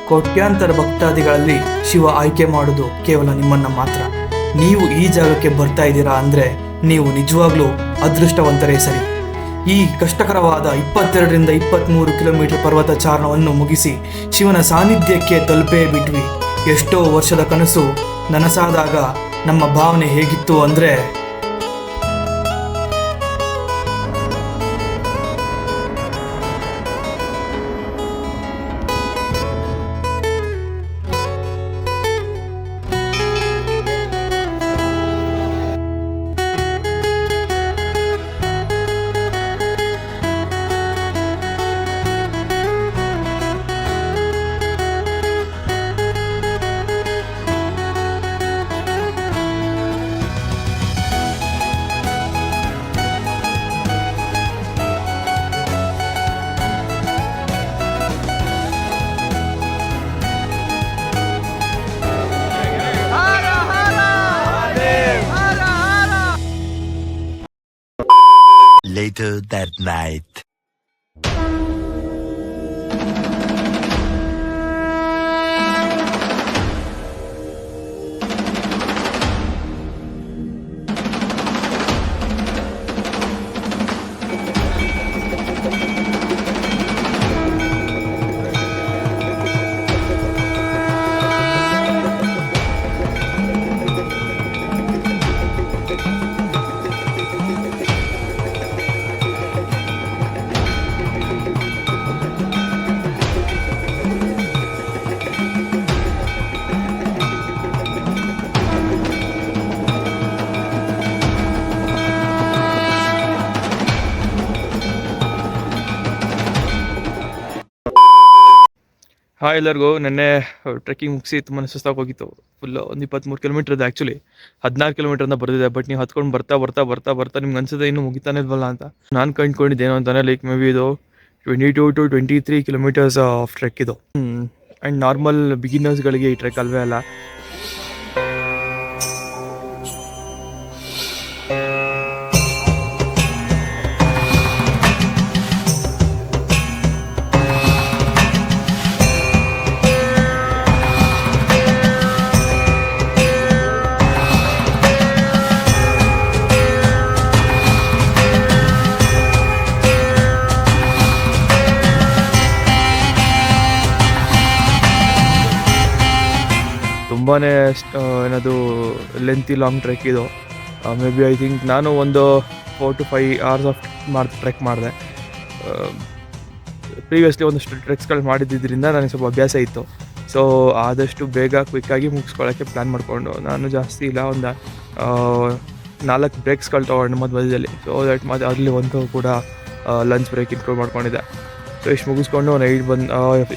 ಕೋಟ್ಯಾಂತರ ಭಕ್ತಾದಿಗಳಲ್ಲಿ ಶಿವ ಆಯ್ಕೆ ಮಾಡೋದು ಕೇವಲ ನಿಮ್ಮನ್ನ ಮಾತ್ರ. ನೀವು ಈ ಜಾಗಕ್ಕೆ ಬರ್ತಾ ಇದ್ದೀರಾ ಅಂದರೆ ನೀವು ನಿಜವಾಗ್ಲೂ ಅದೃಷ್ಟವಂತರೇ ಸರಿ. ಈ ಕಷ್ಟಕರವಾದ 22ರಿಂದ 23 ಕಿಲೋಮೀಟರ್ ಪರ್ವತ ಚಾರಣವನ್ನು ಮುಗಿಸಿ ಶಿವನ ಸಾನ್ನಿಧ್ಯಕ್ಕೆ ತಲುಪೇ ಬಿಟ್ವಿ. ಎಷ್ಟೋ ವರ್ಷದ ಕನಸು ನನಸಾದಾಗ ನಮ್ಮ ಭಾವನೆ ಹೇಗಿತ್ತು ಅಂದರೆ, Later that night. ಹಾಯ್ ಎಲ್ಲರಿಗೂ. ನೆನ್ನೆ ಟ್ರೆಕ್ಕಿಂಗ್ ಮುಗಿಸಿ ತುಂಬಾ ಸುಸ್ತಾಗಿ ಹೋಗಿತ್ತು. ಫುಲ್ ಒಂದು 23 ಕಿಲೋಮೀಟರ್ ಇದೆ. ಆ್ಯಕ್ಚುಲಿ 16 ಕಿಲೋಮೀಟರ್ನ ಬರ್ದಿದೆ. ಬಟ್ ನೀವು ಹತ್ಕೊಂಡು ಬರ್ತಾ ನಿಮ್ಗೆ ಅನ್ಸುತ್ತೆ ಇನ್ನೂ ಮುಗಿತಾನೆ ಇಲ್ವಲ್ಲ ಅಂತ. ನಾನು ಕಂಡ್ಕೊಂಡಿದ್ದೇನು ಅಂತಾನೆ ಲೈಕ್ ಮೇ ಬಿ ಇದು 22 to 23 ಕಿಲೋಮೀಟರ್ಸ್ ಆಫ್ ಟ್ರೆಕ್ ಇದು. ಆ್ಯಂಡ್ ನಾರ್ಮಲ್ ಬಿಗಿನರ್ಸ್ಗಳಿಗೆ ಈ ಟ್ರೆಕ್ ಅಲ್ವೇ ಅಲ್ಲ. ತುಂಬಾ ಏನದು ಲೆಂತಿ ಲಾಂಗ್ ಟ್ರೆಕ್ ಇದು. ಮೇ ಬಿ ಐ ಥಿಂಕ್ ನಾನು ಒಂದು 4 to 5 hours ಆಫ್ ಟ್ರೆಕ್ ಮಾಡಿದೆ. ಪ್ರೀವಿಯಸ್ಲಿ ಒಂದಷ್ಟು ಟ್ರೆಕ್ಸ್ಗಳು ಮಾಡಿದ್ದರಿಂದ ನನಗೆ ಸ್ವಲ್ಪ ಅಭ್ಯಾಸ ಇತ್ತು. ಸೊ ಆದಷ್ಟು ಬೇಗ ಕ್ವಿಕ್ಕಾಗಿ ಮುಗಿಸ್ಕೊಳ್ಳೋಕ್ಕೆ ಪ್ಲ್ಯಾನ್ ಮಾಡಿಕೊಂಡು ನಾನು ಜಾಸ್ತಿ ಇಲ್ಲ ಒಂದು 4 ಬ್ರೇಕ್ಸ್ಗಳು ತೊಗೊಂಡು ಮಧ್ಯದಲ್ಲಿ. ಸೊ ದಟ್ ಅದರಲ್ಲಿ ಒಂದು ಕೂಡ ಲಂಚ್ ಬ್ರೇಕ್ ಇನ್ಕ್ಲೂಡ್ ಮಾಡ್ಕೊಂಡಿದ್ದೆ. ಸೊ ಇಷ್ಟು ಮುಗಿಸ್ಕೊಂಡು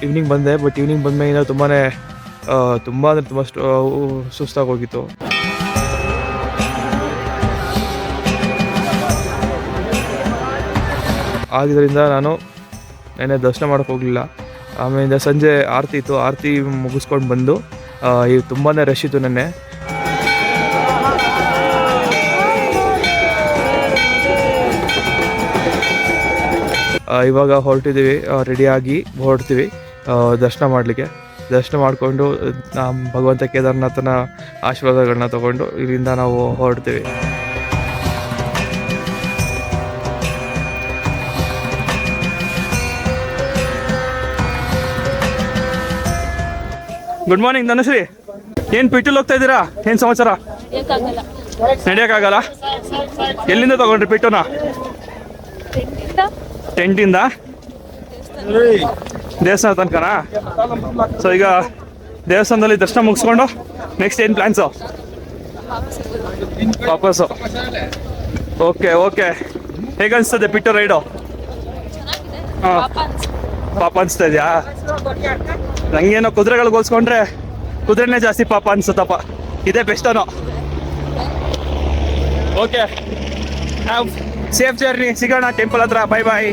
ಈವ್ನಿಂಗ್ ಬಂದೆ. ಬಟ್ ಈವ್ನಿಂಗ್ ಬಂದಮೇಲೆ ತುಂಬ ಅಂದರೆ ತುಂಬ ಸುಸ್ತಾಗಿ ಹೋಗಿತ್ತು. ಆದ್ದರಿಂದ ನಾನು ನೆನ್ನೆ ದರ್ಶನ ಮಾಡೋಕ್ಕೆ ಹೋಗಲಿಲ್ಲ. ಆಮೇಲೆ ಸಂಜೆ ಆರತಿ ಇತ್ತು. ಆರತಿ ಮುಗಿಸ್ಕೊಂಡು ಬಂದು ಈಗ ತುಂಬಾ ರಶ್ ಇತ್ತು ನೆನ್ನೆ. ಇವಾಗ ಹೊರಟಿದ್ದೀವಿ, ರೆಡಿಯಾಗಿ ಹೊರಡ್ತೀವಿ ದರ್ಶನ ಮಾಡಲಿಕ್ಕೆ. ದರ್ಶನ ಮಾಡಿಕೊಂಡು ಭಗವಂತ ಕೇದಾರನಾಥನ ಆಶೀರ್ವಾದಗಳನ್ನ ತಗೊಂಡು ಇಲ್ಲಿಂದ ನಾವು ಹೊರಡ್ತೀವಿ. Good morning Dhanushree. ಏನು ಪಿಟ್ಟಲ್ಲಿ ಹೋಗ್ತಾ ಇದ್ದೀರಾ? ಏನು ಸಮಾಚಾರ? ನಡೆಯೋಕ್ಕಾಗಲ್ಲ. ಎಲ್ಲಿಂದ ತಗೊಂಡ್ರಿ ಪಿಟ್ಟುನ? ಟೆಂಟಿಂದ ದೇವಸ್ಥಾನ ತನಕನಾ? ಸೊ ಈಗ ದೇವಸ್ಥಾನದಲ್ಲಿ ದರ್ಶನ ಮುಗಿಸ್ಕೊಂಡು ನೆಕ್ಸ್ಟ್ ಏನು ಪ್ಲ್ಯಾನ್ಸು? ವಾಪಸ್ಸು. ಓಕೆ. ಹೇಗೆ ಅನಿಸ್ತದೆ ಪಿಟ್ಟು ರೈಡು? ಹಾಂ, ಪಾಪ ಅನಿಸ್ತಾ ಇದೆಯಾ? ನನಗೇನೋ ಕುದುರೆಗಳಿಗೆ ಹೋಲಿಸ್ಕೊಂಡ್ರೆ ಕುದುರೆನೇ ಜಾಸ್ತಿ ಪಾಪ ಅನಿಸುತ್ತಪ್ಪ. ಇದೇ ಬೆಸ್ಟನೋ. Okay, have safe journey. ಸಿಗೋಣ ಟೆಂಪಲ್ ಹತ್ರ. ಬಾಯ್.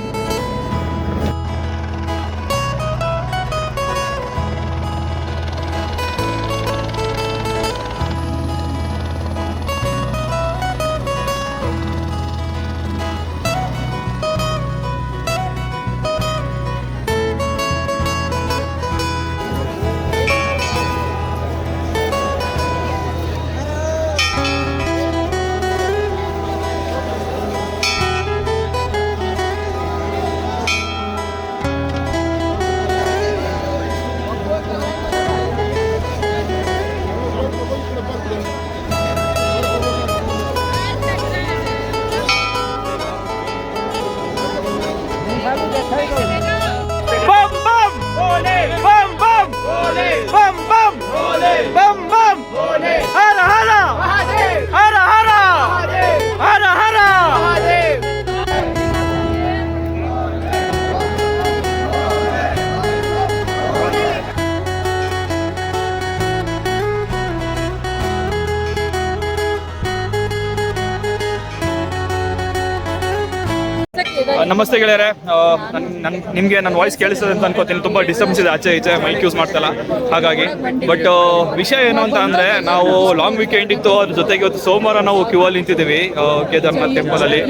ನಮಸ್ತೆ ಗೆಳೆಯರೆ. ನಿಮಗೆ ನನ್ನ ವಾಯ್ಸ್ ಕೇಳಿಸ್ತದೆ ಅಂತ ಅನ್ಕೋತೀನಿ. ತುಂಬ ಡಿಸ್ಟರ್ಬೆನ್ಸ್ ಇದೆ ಆಚೆ ಈಚೆ, ಮೈಕ್ ಯೂಸ್ ಮಾಡ್ತಲ್ಲ ಹಾಗಾಗಿ. ಬಟ್ ವಿಷಯ ಏನು ಅಂತ ಅಂದರೆ, ನಾವು ಲಾಂಗ್ ವೀಕೆಂಡ್ ಇತ್ತು, ಅದ್ರ ಜೊತೆಗೆ ಇವತ್ತು ಸೋಮವಾರ ನಾವು ಕ್ಯೂ ಅಲ್ಲಿ ನಿಂತಿದ್ದೀವಿ ಕೇದಾರ್ನಾಥ್ ಟೆಂಪಲಲ್ಲಿ.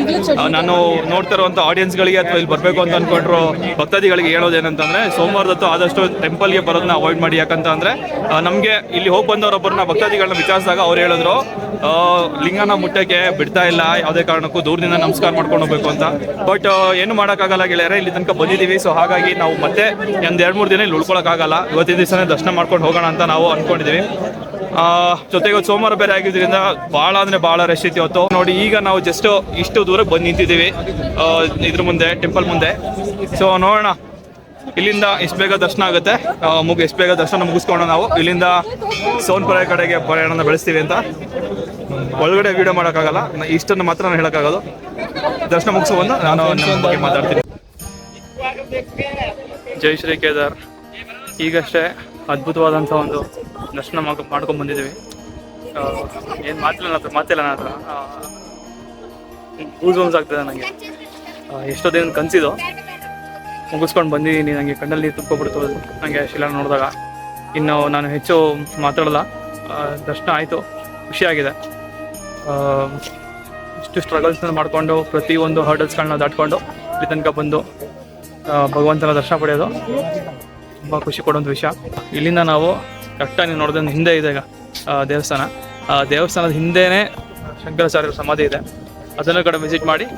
ನಾನು ನೋಡ್ತಾ ಇರುವಂಥ ಆಡಿಯನ್ಸ್ಗಳಿಗೆ ಅಥವಾ ಇಲ್ಲಿ ಬರಬೇಕು ಅಂತ ಅಂದ್ಕೊಂಡ್ರು ಭಕ್ತಾದಿಗಳಿಗೆ ಹೇಳೋದೇನಂತಂದರೆ, ಸೋಮವಾರದತ್ತು ಆದಷ್ಟು ಟೆಂಪಲ್ಗೆ ಬರೋದನ್ನ ಅವಾಯ್ಡ್ ಮಾಡಿ. ಯಾಕಂತ ಅಂದರೆ ನಮಗೆ ಇಲ್ಲಿ ಹೋಗಿ ಬಂದವರೊಬ್ಬರನ್ನ ಭಕ್ತಾದಿಗಳನ್ನ ವಿಚಾರಿಸಿದಾಗ ಅವ್ರು ಹೇಳಿದ್ರು, ಲಿಂಗನ ಮುಟ್ಟಕ್ಕೆ ಬಿಡ್ತಾ ಇಲ್ಲ, ಯಾವುದೇ ಕಾರಣಕ್ಕೂ ದೂರದಿಂದ ನಮಸ್ಕಾರ ಮಾಡ್ಕೊಂಡು ಹೋಗ್ಬೇಕು ಅಂತ. ಬಟ್ ಏನು ಮಾಡೋಕ್ಕಾಗಲ್ಲ ಗೆಳೆಯರೆ, ಇಲ್ಲಿ ತನಕ ಬಂದಿದ್ದೀವಿ. ಸೊ ಹಾಗಾಗಿ ನಾವು ಮತ್ತೆ ಒಂದು 2-3 ದಿನ ಇಲ್ಲಿ ಉಳ್ಕೊಳಕ್ಕಾಗಲ್ಲ. ಇವತ್ತಿನ ದಿವಸನೇ ದರ್ಶನ ಮಾಡ್ಕೊಂಡು ಹೋಗೋಣ ಅಂತ ನಾವು ಅಂದ್ಕೊಂಡಿದ್ದೀವಿ. ಜೊತೆಗೆ ಇವತ್ತು ಸೋಮವಾರ ಬೇರೆ ಆಗಿದ್ದರಿಂದ ಭಾಳ ಅಂದರೆ ಭಾಳ ರಶ್ ಇತ್ತು ಇವತ್ತು. ನೋಡಿ, ಈಗ ನಾವು ಜಸ್ಟ್ ಇಷ್ಟು ದೂರಕ್ಕೆ ಬಂದು ನಿಂತಿದ್ದೀವಿ ಇದ್ರ ಮುಂದೆ, ಟೆಂಪಲ್ ಮುಂದೆ. ಸೊ ನೋಡೋಣ ಇಲ್ಲಿಂದ ಎಷ್ಟು ಬೇಗ ದರ್ಶನ ಆಗುತ್ತೆ, ಎಷ್ಟು ಬೇಗ ದರ್ಶನ ಮುಗಿಸ್ಕೊಂಡು ನಾವು ಇಲ್ಲಿಂದ ಸೋನ್ಪುರ ಕಡೆಗೆ ಪ್ರಯಾಣನ ಬೆಳೆಸ್ತೀವಿ ಅಂತ. ಒಳಗಡೆ ವಿಡಿಯೋ ಮಾಡೋಕ್ಕಾಗಲ್ಲ, ಇಷ್ಟನ್ನು ಮಾತ್ರ ನಾನು ಹೇಳೋಕ್ಕಾಗೋದು. ದರ್ಶನ ಮುಗಿಸ್ಕೊಂಡು ನಾನು ನಿಮ್ಮ ಬಗ್ಗೆ ಮಾತಾಡ್ತೀನಿ. ಜೈ ಶ್ರೀ ಕೇದಾರ್. ಈಗಷ್ಟೇ ಅದ್ಭುತವಾದಂಥ ಒಂದು ದರ್ಶನ ಮಾಡ್ಕೊಂಡು ಬಂದಿದ್ದೀವಿ. ಏನು ಮಾತಿಲ್ಲ ನನ್ನ ಹತ್ರ ಗೂಸ್ ಬಂಪ್ಸ್ ಆಗ್ತದೆ ನನಗೆ. ಎಷ್ಟೋ ದಿನ ಕನಸಿದು ಮುಗಿಸ್ಕೊಂಡು ಬಂದಿದ್ದೀನಿ. ನನಗೆ ಕಣ್ಣಲ್ಲಿ ನೀರು ತುಂಬ್ಕೊಬಿಡ್ತು ನನಗೆ ಶಿಲಾ ನೋಡಿದಾಗ. ಇನ್ನು ನಾನು ಹೆಚ್ಚು ಮಾತಾಡಲ್ಲ. ದರ್ಶನ ಆಯಿತು, ಖುಷಿಯಾಗಿದೆ. ಇಷ್ಟು ಸ್ಟ್ರಗಲ್ಸ್ನ ಮಾಡಿಕೊಂಡು ಪ್ರತಿಯೊಂದು ಹರ್ಡಲ್ಸ್ಗಳನ್ನ ದಾಟ್ಕೊಂಡು ಇಲ್ಲಿ ತನಕ ಬಂದು ಭಗವಂತನ ದರ್ಶನ ಪಡೆಯೋದು ತುಂಬ ಖುಷಿ ಕೊಡೋಂಥ ವಿಷಯ. ಇಲ್ಲಿಂದ ನಾವು ಕರೆಕ್ಟಾಗಿ ನೀವು ನೋಡಿದ್ರೆ ಹಿಂದೆ ಇದೆ ಈಗ ದೇವಸ್ಥಾನ. ದೇವಸ್ಥಾನದ ಹಿಂದೆಯೇ ಶಂಕರಾಚಾರ್ಯರ ಸಮಾಧಿ ಇದೆ. ಅದನ್ನು ಕಡೆ ವಿಸಿಟ್ ಮಾಡಿ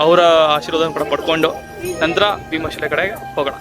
ಅವರ ಆಶೀರ್ವಾದನ ಕೂಡ ಪಡ್ಕೊಂಡು ನಂತರ ಭೀಮಶಿಲೆ ಕಡೆಗೆ ಹೋಗೋಣ.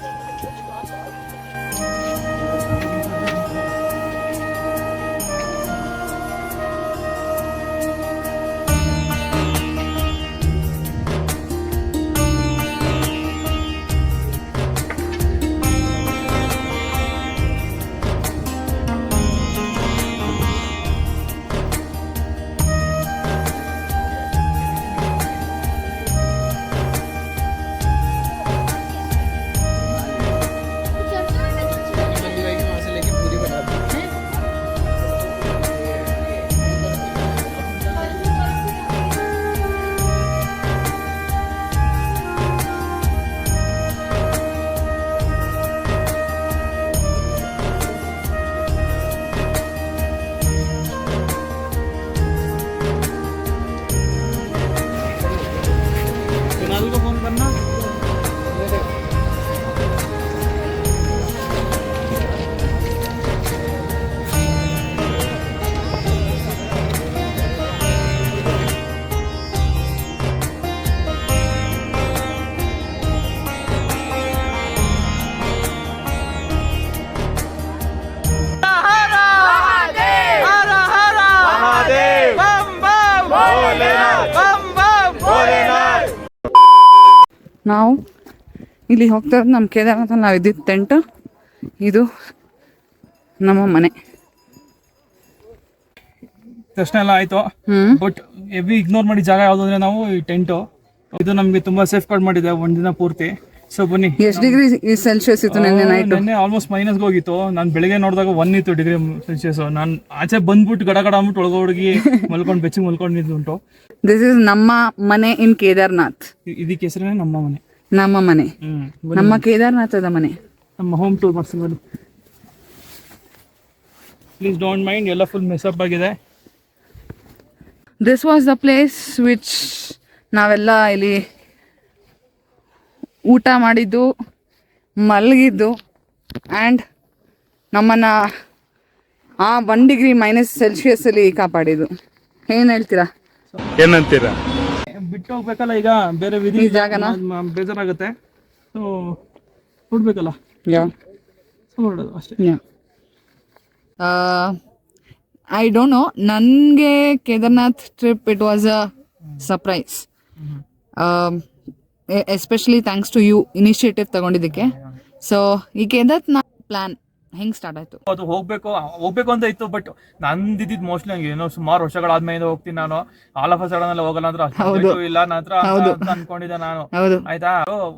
ನಾವು ಇಲ್ಲಿ ಹೋಗ್ತಾ ಇರೋದು ನಮ್ಮ ಕೇದಾರನಾಥಲ್ಲಿ ನಾವು ಇದ್ದಿದ್ದು ಟೆಂಟ್. ಇದು ನಮ್ಮ ಮನೆ. ದರ್ಶನ ಎಲ್ಲ ಆಯಿತು. ಬಟ್ ಹೆವಿ ಇಗ್ನೋರ್ ಮಾಡಿ ಜಾಗ ಯಾವುದು ಅಂದರೆ ನಾವು ಈ ಟೆಂಟು ಇದು ನಮಗೆ ತುಂಬ ಸೇಫ್ ಗಾರ್ಡ್ ಮಾಡಿದೆ ಒಂದು ದಿನ ಪೂರ್ತಿ. ಸೊ ಬನ್ನಿ. ಎಷ್ಟು ಡಿಗ್ರಿ ಸೆಲ್ಸಿಯಸ್ ಇತ್ತು ನಿನ್ನೆ ನೈಟ್? ನಿನ್ನೆ ಆಲ್ಮೋಸ್ಟ್ ಮೈನಸ್ಗೆ ಹೋಗಿತ್ತು. ನಾನು ಬೆಳಗ್ಗೆ ನೋಡಿದಾಗ 1 ಇತ್ತು ಡಿಗ್ರಿ ಸೆಲ್ಸಿಯಸ್. ನಾನು ಆಚೆ ಬಂದ್ಬಿಟ್ಟು ಗಡ ಅಂದ್ಬಿಟ್ಟು ಒಳಗೋಗಿ ಮಲ್ಕೊಂಡು ಬೆಚ್ಚಗೆ ಮಲ್ಕೊಂಡಿದ್ದು ಉಂಟು. ದಿಸ್ ಇಸ್ ನಮ್ಮ ಮನೆ ಇನ್ ಕೇದಾರ್ನಾಥ್. ಇದಕ್ಕೆ ಹೆಸರೇ ನಮ್ಮ ಮನೆ. ನಮ್ಮ ಮನೆ, ನಮ್ಮ ಕೇದಾರ್ನಾಥದ ಮನೆ. ನಮ್ಮ ಹೋಮ್ ಟೂರ್ ಮಾಡ್ತೀನಿ ಬನ್ನಿ. ಪ್ಲೀಸ್ ಡೋಂಟ್ ಮೈಂಡ್, ಎಲ್ಲ ಫುಲ್ ಮೆಸಪ್ ಆಗಿದೆ. This was the place which ನಾವೆಲ್ಲ ಇಲ್ಲಿ ಊಟ ಮಾಡಿದ್ದು, ಮಲಗಿದ್ದು, ಆ್ಯಂಡ್ ನಮ್ಮನ್ನು 1 ಡಿಗ್ರಿ ಮೈನಸ್ ಸೆಲ್ಸಿಯಸ್ಸಲ್ಲಿ ಕಾಪಾಡಿದ್ದು. ಏನು ಹೇಳ್ತೀರಾ? ಏನಂತೀರಾ? ಬಿಟ್ಟು ಹೋಗ್ಬೇಕಲ್ಲ ಈಗ, ಬೇರೆ ವಿಧಿ ಜಾಗನ ಬೇಜಾರಾಗುತ್ತೆ. ಸೊ ಹುಡ್ಬೇಕಲ್ಲ, ಹೊರಡೋದು ಅಷ್ಟೇ. ಐ ಡೋಂಟ್ ನೋ, ನನಗೆ Kedarnath trip it was a surprise. Especially thanks to you initiative ತಗೊಂಡಿದ್ದಕ್ಕೆ. ಸೊ ಈ ಕೇದಾರ್ನಾಥ್ ಪ್ಲಾನ್ ಹೆಂಗೆ ಸ್ಟಾರ್ಟ್ ಆಯಿತು? ಅದು ಹೋಗ್ಬೇಕು ಅಂತ ಇತ್ತು. ಬಟ್ ನಂದಿದ್ದು ಮೋಸ್ಟ್ಲಿ ಹಂಗೆ ಏನೋ ಸುಮಾರು ವರ್ಷಗಳಾದ್ಮೇಲೆ ಹೋಗ್ತೀನಿ ನಾನು. ಆಲ್ ಆಫ್ ಅ ಸಡನ್ ಎಲ್ಲ ಹೋಗಲ್ಲ ಅಂದ್ರೆ ಇಲ್ಲ ನನ್ನ ಹತ್ರ ಅನ್ಕೊಂಡಿದ್ದೆ ನಾನು. ಆಯ್ತಾ,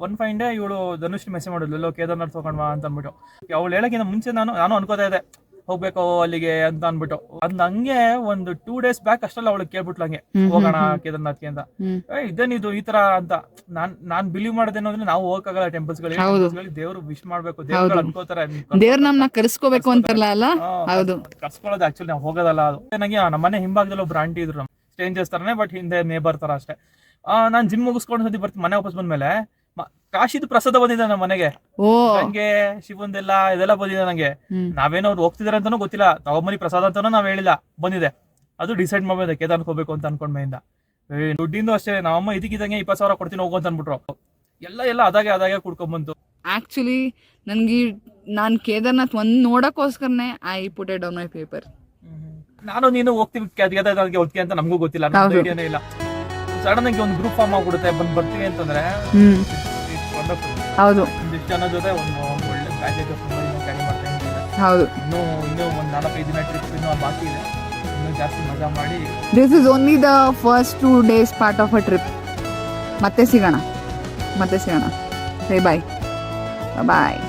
ಒನ್ ಫೈನ್ ಡೇ ಇವಳು ಧನುಷ್ ಮೆಸೇಜ್ ಮಾಡಿದ್ಲು, ಎಲ್ಲೋ ಕೇದಾರ್ನಾಥ್ ಹೋಗೋಣ ಅಂತ ಅಂದ್ಬಿಟ್ಟು. ಅವಳು ಹೇಳಕ್ಕಿಂತ ಮುಂಚೆ ನಾನು ಅನ್ಕೋತಾ ಇದ್ದೆ ಹೋಗ್ಬೇಕು ಅಲ್ಲಿಗೆ ಅಂತ ಅನ್ಬಿಟ್ಟು ಅದ್ ನಂಗೆ ಒಂದು 2 days ಬ್ಯಾಕ್ ಅಷ್ಟಲ್ಲ ಅವಳಿಗೆ ಕೇಳ್ಬಿಟ್ಲು ಹಂಗೆ ಹೋಗೋಣ ಕೇದಾರ್ನಾಥ್ಗೆ ಅಂತ. ಇದೇನಿದು ಈ ತರ ಅಂತ ನಾನ್ ಬಿಲೀವ್ ಮಾಡೋದೇನು ಅಂದ್ರೆ ನಾವು ಹೋಗಕ್ಕಾಗಲ್ಲ ಟೆಂಪಲ್ಸ್ ಗಳಿಗೆ ದೇವ್ರು ವಿಶ್ ಮಾಡ್ಬೇಕು, ದೇವ್ರು ಅನ್ಕೋತಾರೆ, ದೇವ್ರ ನಮ್ನ ಕರ್ಸ್ಕೋಬೇಕು ಅಂತಾರಲ್ಲ ಅಲ್ಲ. ಹೌದು, ಕರ್ಸ್ಕೊಳ್ಳೋದು ಆಕ್ಚುಲಿ ನಾವು ಹೋಗೋದಲ್ಲ ಅದು. ನನಗೆ ನಮ್ಮ ಮನೆ ಹಿಂಭಾಗದಲ್ಲಿ ಒಬ್ರು ಆಂಟಿ ಇದ್ರು, ಸ್ಟ್ರೇಂಜರ್ಸ್ ತರನೇ ಬಟ್ ಹಿಂದೆ ನೇಬರ್ ತರ ಅಷ್ಟೇ. ನಾನ್ ಜಿಮ್ ಮುಗಿಸ್ಕೊಂಡು ಸತಿ ಬರ್ತೀನಿ, ಮನೆ ವಾಪಸ್ ಬಂದ್ಮೇಲೆ ಕಾಶಿದು ಪ್ರಸಾದ ಬಂದಿದೆ ನಮ್ಮ ಮನೆಗೆ, ನಂಗೆ ಶಿವಂದೆಲ್ಲ ಇದೆಲ್ಲ ಬಂದಿದೆ ನಂಗೆ. ನಾವೇನೋ ಅವ್ರು ಹೋಗ್ತಿದಾರೆ ಅಂತಾನೂ ಗೊತ್ತಿಲ್ಲ, ತಗೊಂಬನಿ ಪ್ರಸಾದ ಅಂತಾನೂ ನಾವ್ ಹೇಳಿಲ್ಲ, ಬಂದಿದೆ. ಅದು ಡಿಸೈಡ್ ಮಾಡ್ಬೇಕು ಕೇದಾರ್ನಾಥ್ ಹೋಗ್ಬೇಕು ಅಂತ ಅನ್ಕೊಂಡ್ಮೇಯಿಂದ. ದುಡ್ಡಿಂದು ಅಷ್ಟೇ, ನಮ್ಮಮ್ಮ ಇದಕ್ಕಿದಂಗೆ 20,000 ಕೊಡ್ತೀನಿ ಹೋಗು ಅಂತ ಅನ್ಬಿಟ್ರು. ಎಲ್ಲ ಅದಾಗೆ ಕುಡ್ಕೊಂಡ್ಬಂತು. ಆಕ್ಚುಲಿ ನನ್ಗೆ ನಾನ್ ಕೇದಾರ್ನಾಥ್ ಒಂದ್ ನೋಡಕ್ಕೋಸ್ಕರನೇ I put it on my paper. ನಾನು ನೀನು ಹೋಗ್ತೀವಿ ಕೇದಾರ್ನಾಥ್ಗೆ ಹೋಗ್ತೀವಿ ಅಂತ ನಮಗೂ ಗೊತ್ತಿಲ್ಲ, ನಮ್ದು ಐಡಿಯಾನೇ ಇಲ್ಲ. ಸಡನ್ ಆಗಿ ಒಂದು ಗ್ರೂಪ್ ಫಾರ್ಮ್ ಆಗ್ಬಿಡುತ್ತೆ, ಬರ್ತೀವಿ ಅಂತಂದ್ರೆ. ಹೌದು, ಒಂದಿಷ್ಟು ಜನ ಜೊತೆ ಒಂದು ಒಳ್ಳೆ ಪ್ಯಾಕೇಜ್ ಕ್ಯಾರಿ ಮಾಡ್ತಾ ಇದ್ದೀನಿ. ಹೌದು, ಇನ್ನೂ ಒಂದು 4-5 ದಿನ ಟ್ರಿಪ್ ಇನ್ನೂ ಬಾಕಿ ಇದೆ, ಇನ್ನೂ ಜಾಸ್ತಿ ಮಜಾ ಮಾಡಿ. This is only the first 2 days part of a trip. ಮತ್ತೆ ಸಿಗೋಣ. ಸೇ ಬಾಯ್ ಬಾಯ್.